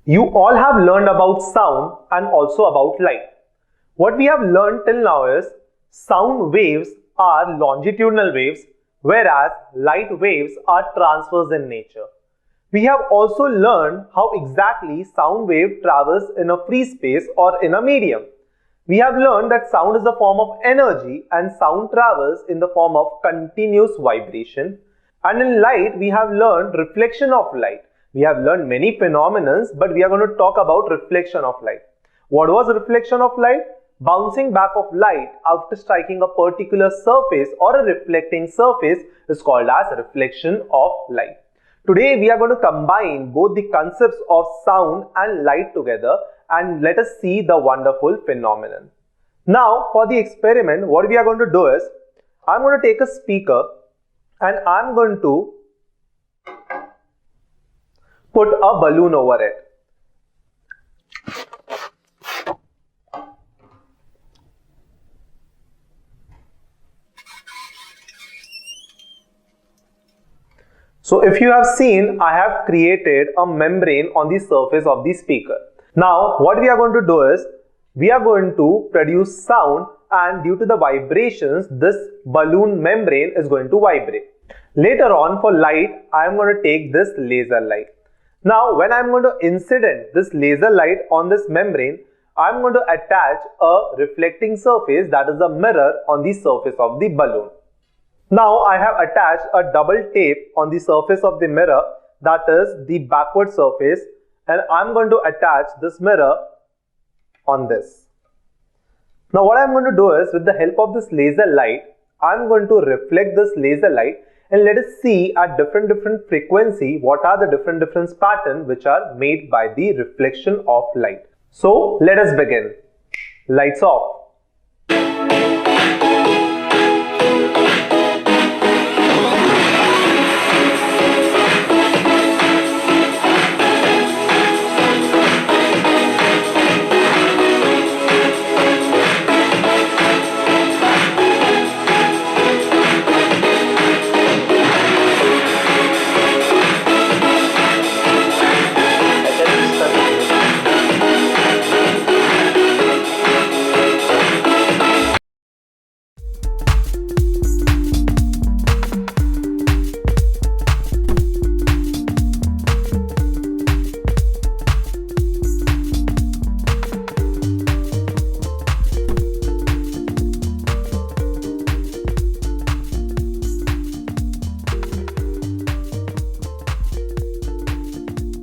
You all have learned about sound and also about light. What we have learned till now is sound waves are longitudinal waves, whereas light waves are transverse in nature. We have also learned how exactly sound wave travels in a free space or in a medium. We have learned that sound is a form of energy and sound travels in the form of continuous vibration. And in light, we have learned reflection of light. We have learned many phenomena, but we are going to talk about reflection of light. What was reflection of light? Bouncing back of light after striking a particular surface or a reflecting surface is called as reflection of light. Today we are going to combine both the concepts of sound and light together and let us see the wonderful phenomenon. Now for the experiment, what we are going to do is, I am going to take a speaker and I am going to put a balloon over it. So if you have seen, I have created a membrane on the surface of the speaker. Now what we are going to do is, we are going to produce sound, and due to the vibrations, this balloon membrane is going to vibrate. Later on for light, I am going to take this laser light. Now when I am going to incident this laser light on this membrane, I am going to attach a reflecting surface, that is a mirror, on the surface of the balloon. Now I have attached a double tape on the surface of the mirror, that is the backward surface, and I am going to attach this mirror on this. Now what I am going to do is, with the help of this laser light, I am going to reflect this laser light and let us see at different frequency what are the different patterns which are made by the reflection of light. So let us begin. Lights off.